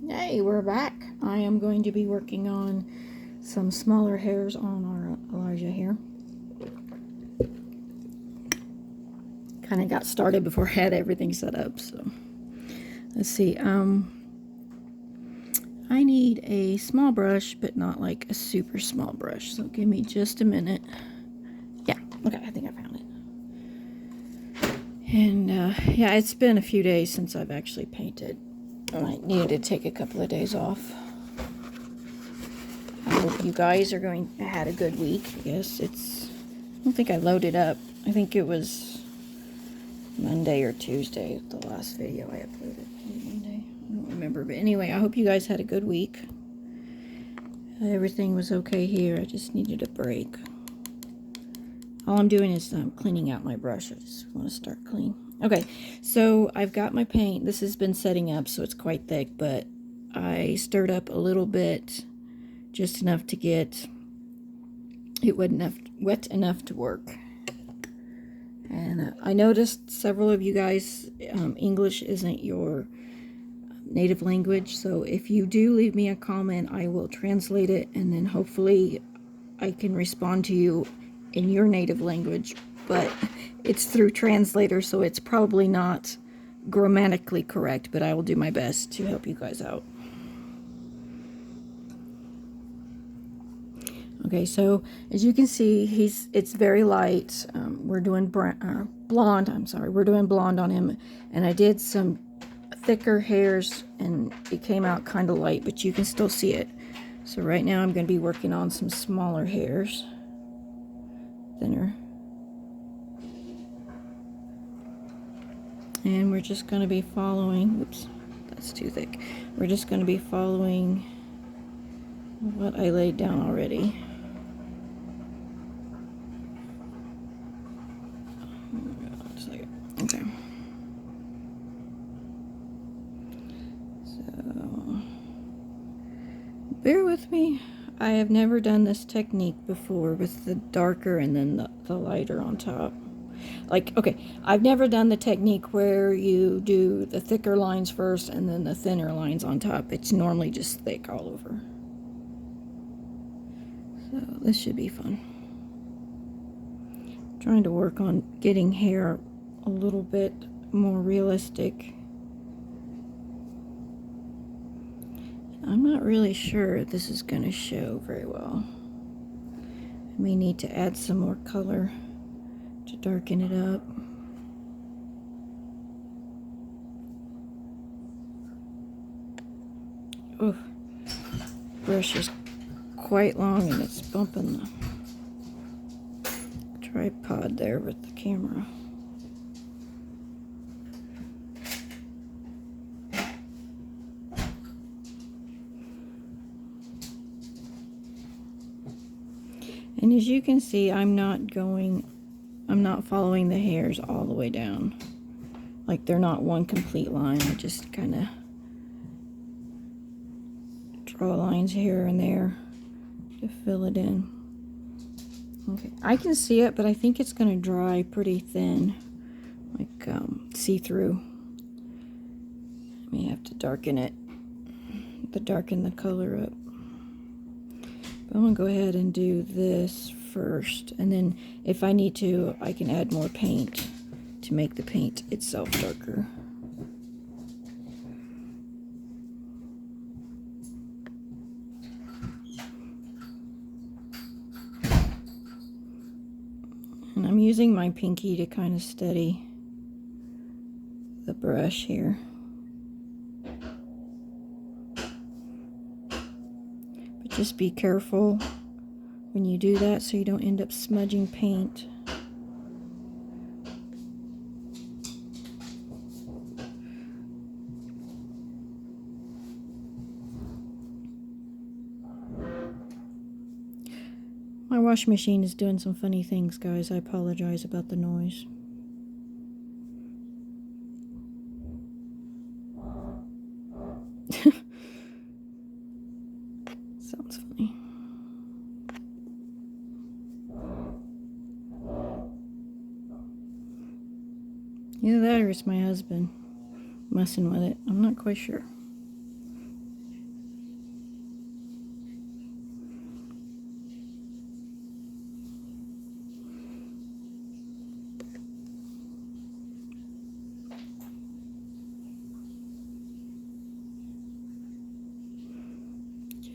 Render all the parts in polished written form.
Hey, we're back. I am going to be working on some smaller hairs on our Elijah here. Kind of got started before I had everything set up, so let's see. I need a small brush, but not like a super small brush, so give me just a minute. Yeah, okay, I think I found it. And yeah, it's been a few days since I've actually painted. I needed to take a couple of days off. I hope you guys are had a good week. I guess I don't think I loaded up. I think it was Monday or Tuesday, the last video I uploaded. Monday, I don't remember. But anyway, I hope you guys had a good week. Everything was okay here. I just needed a break. All I'm doing is cleaning out my brush. I just want to start clean. Okay, so I've got my paint. This has been setting up, so it's quite thick, but I stirred up a little bit, just enough to get it wet enough to work. And I noticed several of you guys, English isn't your native language, so if you do leave me a comment, I will translate it, and then hopefully I can respond to you in your native language, but it's through translator, so it's probably not grammatically correct, but I will do my best to help you guys out. Okay, so as you can see, it's very light. We're doing blonde. I'm sorry, we're doing blonde on him, and I did some thicker hairs, and it came out kind of light, but you can still see it. So right now I'm going to be working on some smaller hairs, thinner, and we're just going to be following. Oops, that's too thick. We're just going to be following what I laid down already. Okay. So, bear with me. I have never done this technique before with the darker and then the lighter on top. Okay, I've never done the technique where you do the thicker lines first and then the thinner lines on top. It's normally just thick all over. So this should be fun. I'm trying to work on getting hair a little bit more realistic. I'm not really sure if this is going to show very well. I may need to add some more color to darken it up. Oh, brush is quite long and it's bumping the tripod there with the camera. And as you can see, I'm not following the hairs all the way down. Like they're not one complete line. I just kind of draw lines here and there to fill it in. Okay, I can see it, but I think it's going to dry pretty thin, like see-through. I may have to darken it, darken the color up. But I'm going to go ahead and do this first, and then if I need to, I can add more paint to make the paint itself darker. And I'm using my pinky to kind of steady the brush here. But just be careful when you do that so you don't end up smudging paint. My washing machine is doing some funny things, guys. I apologize about the noise. Sounds funny. Either that or it's my husband messing with it. I'm not quite sure.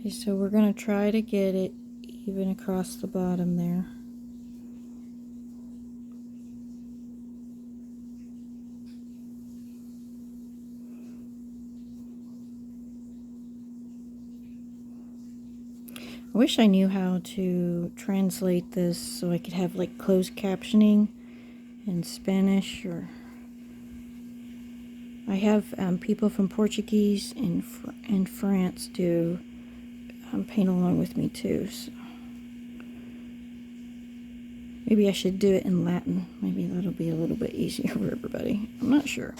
Okay, so we're going to try to get it even across the bottom there. I wish I knew how to translate this so I could have like closed captioning in Spanish, or I have people from Portuguese and France do paint along with me too. So maybe I should do it in Latin. Maybe that'll be a little bit easier for everybody. I'm not sure.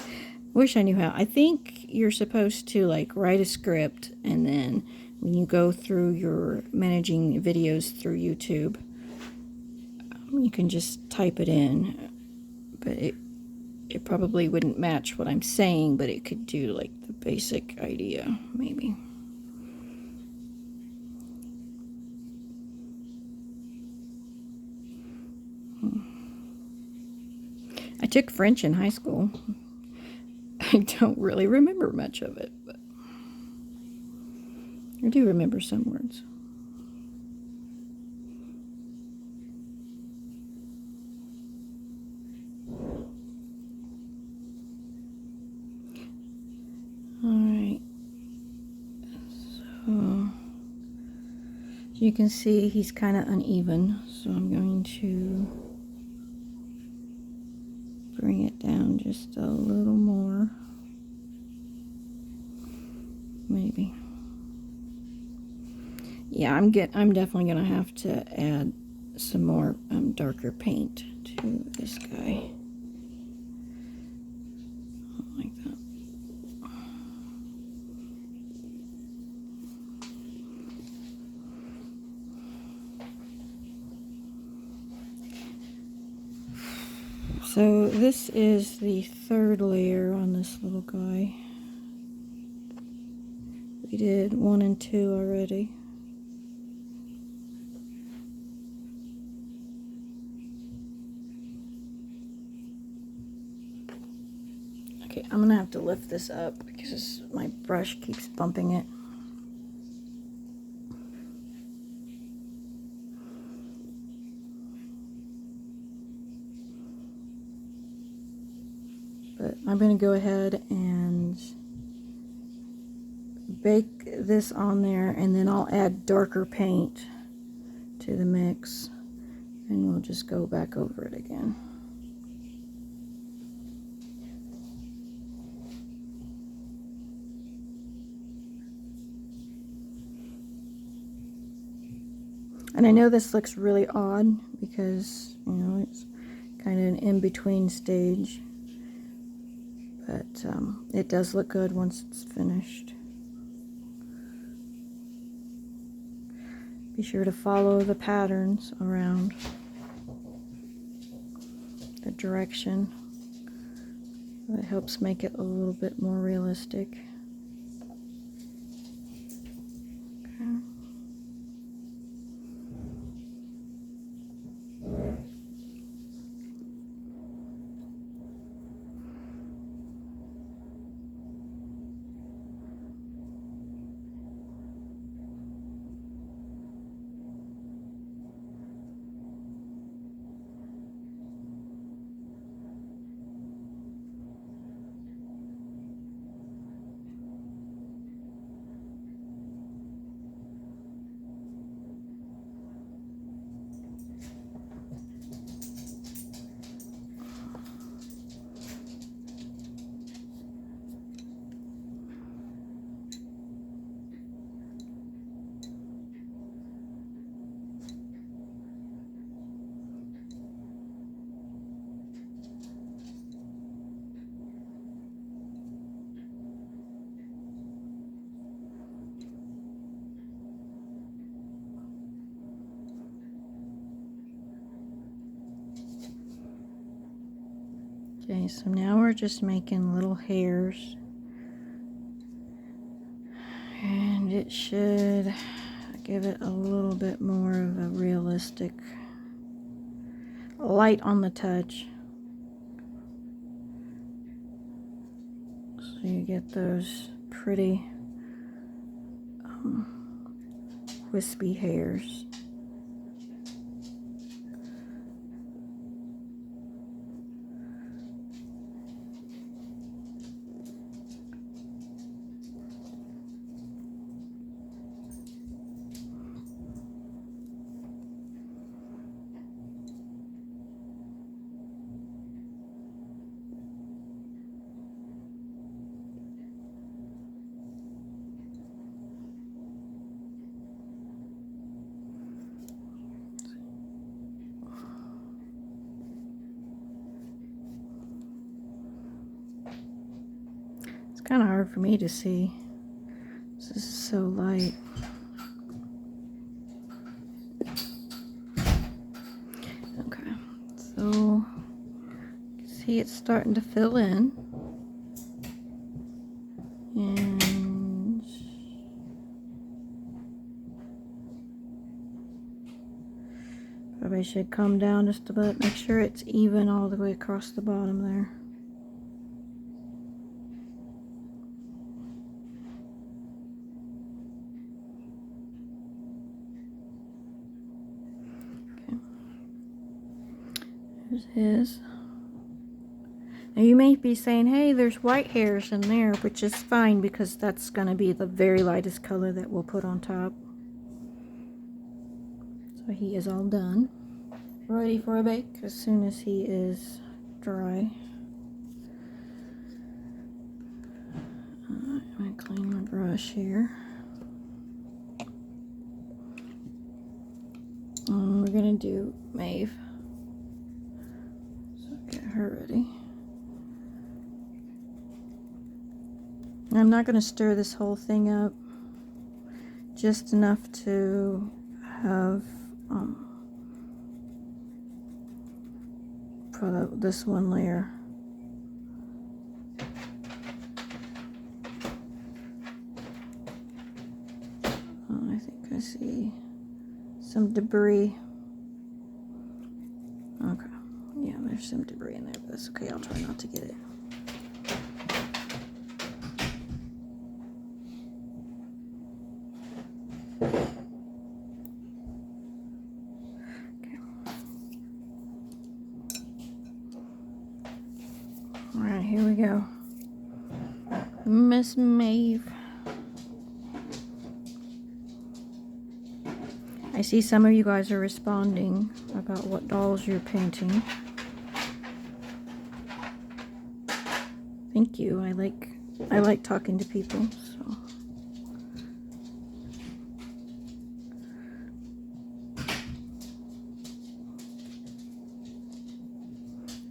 Wish I knew how. I think you're supposed to like write a script, and then when you go through your managing videos through YouTube, you can just type it in. But it probably wouldn't match what I'm saying, but it could do like the basic idea, maybe. I took French in high school. I don't really remember much of it, but I do remember some words. Alright, so as you can see, he's kind of uneven, so I'm going to bring it down just a little more, maybe. Yeah, I'm definitely gonna have to add some more darker paint to this guy, like that. So this is the third layer on this little guy. We did 1 and 2 already. Okay, I'm gonna have to lift this up because my brush keeps bumping it. But I'm gonna go ahead and bake this on there, and then I'll add darker paint to the mix, and we'll just go back over it again. And I know this looks really odd because, you know, it's kind of an in-between stage, but it does look good once it's finished. Be sure to follow the patterns around the direction. That helps make it a little bit more realistic. Okay. Okay, so now we're just making little hairs, and it should give it a little bit more of a realistic light on the touch, so you get those pretty wispy hairs. Kind of hard for me to see. This is so light. Okay, so you can see it's starting to fill in, and probably should come down just a bit. Make sure it's even all the way across the bottom there. There's his. Now you may be saying, hey, there's white hairs in there, which is fine because that's going to be the very lightest color that we'll put on top. So he is all done. Ready for a bake as soon as he is dry. I'm going to clean my brush here. We're going to do Maeve. Get her ready. I'm not going to stir this whole thing up, just enough to have for this one layer. I think I see some debris. Okay. Yeah, there's some debris in there, but that's okay. I'll try not to get it. Okay. All right, here we go. Miss Maeve. I see some of you guys are responding about what dolls you're painting. Thank you. I like talking to people, so.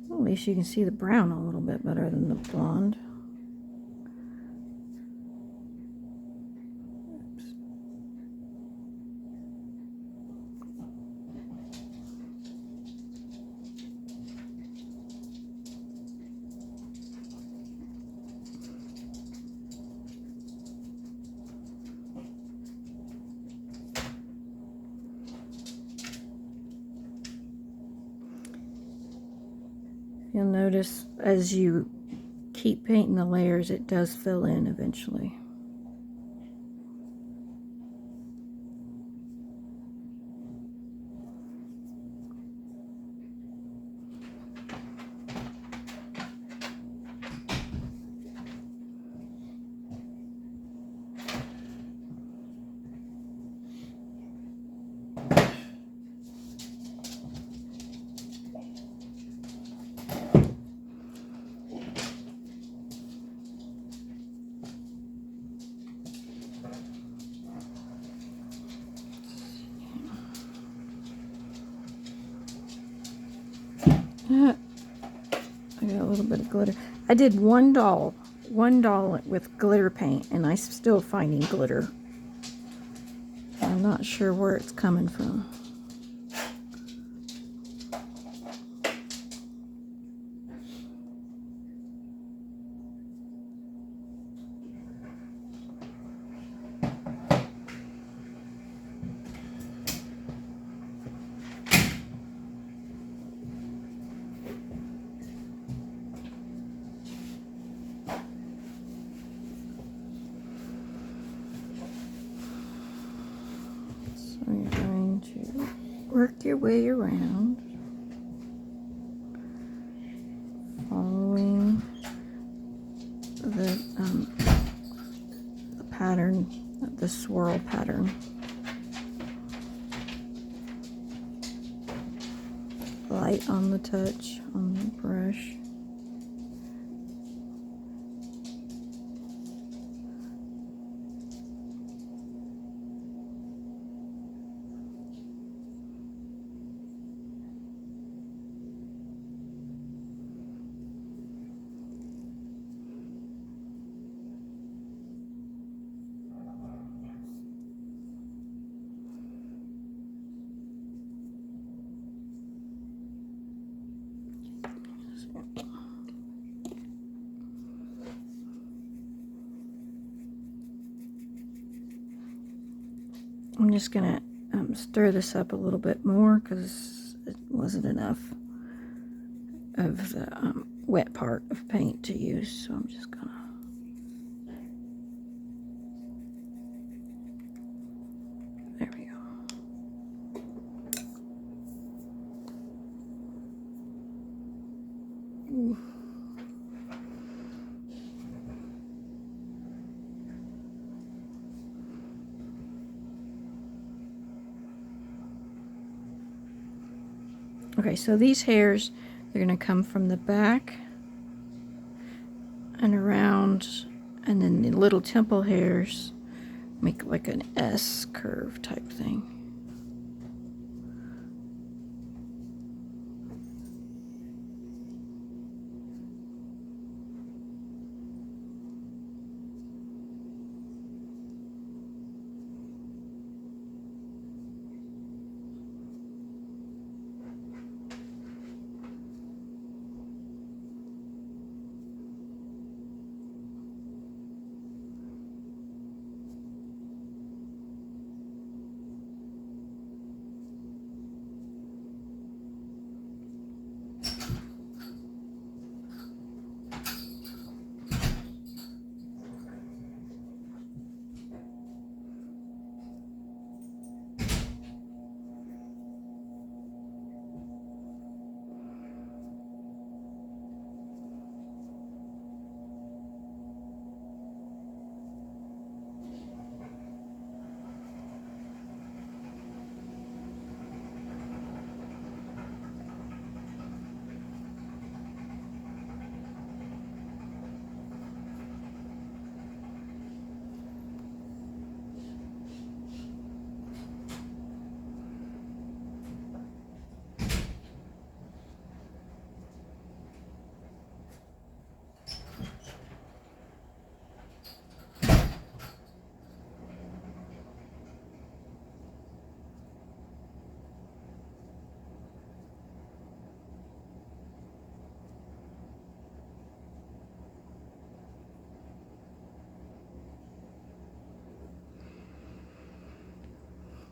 Well, at least you can see the brown a little bit better than the blonde. You'll notice as you keep painting the layers, it does fill in eventually. I got a little bit of glitter. I did one doll with glitter paint, and I'm still finding glitter. I'm not sure where it's coming from. So you're going to work your way around, following the pattern, the swirl pattern. Light on the touch on the brush. I'm just going to stir this up a little bit more because it wasn't enough of the wet part of paint to use. So I'm just going to. There we go. Ooh. Okay, so these hairs, they're going to come from the back and around, and then the little temple hairs make like an S curve type thing.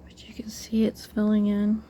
But you can see it's filling in.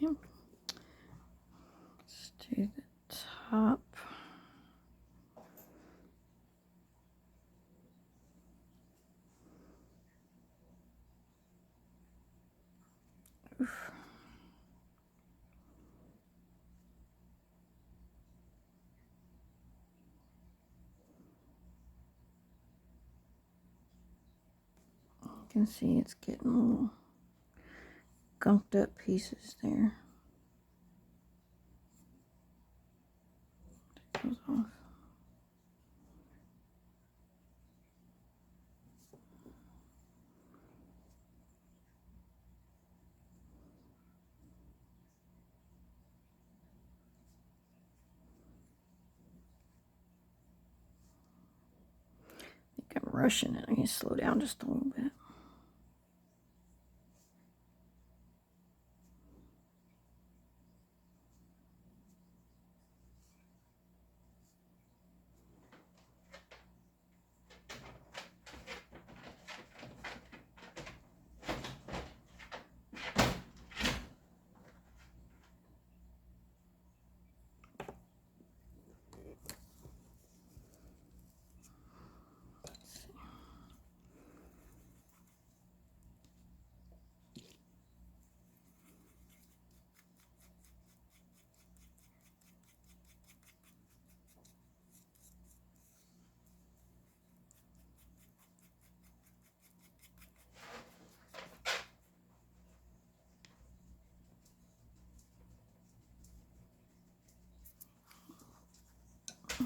Okay. Let's do the top. Oof. You can see it's getting little gunked up pieces there. Take those off. rushing it. I can slow down just a little bit.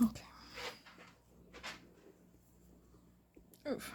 Okay. Oof.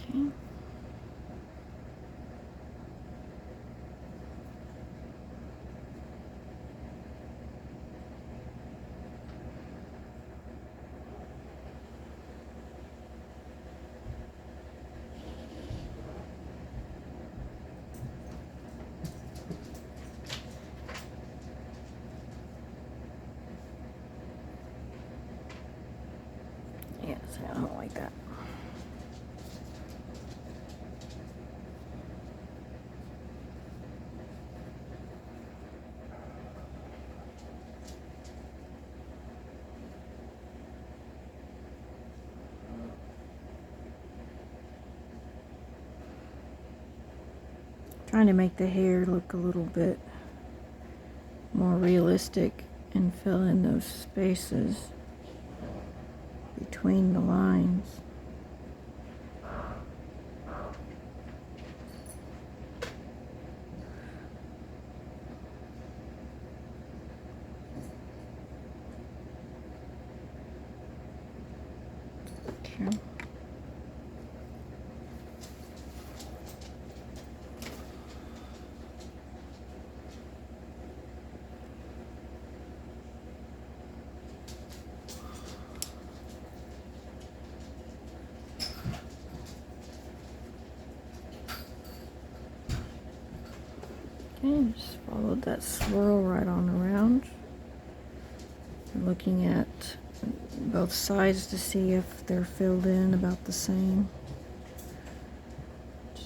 Okay. Yes, I don't like that. Trying to make the hair look a little bit more realistic and fill in those spaces between the lines. Okay. Okay, just followed that swirl right on around. I'm looking at both sides to see if they're filled in about the same.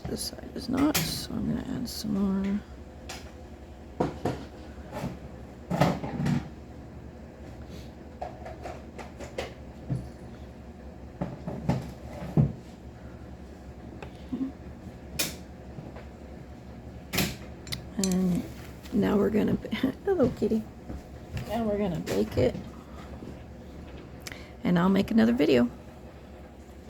This side is not, so I'm going to add some more. And now we're gonna, hello kitty. Now we're gonna bake it. And I'll make another video.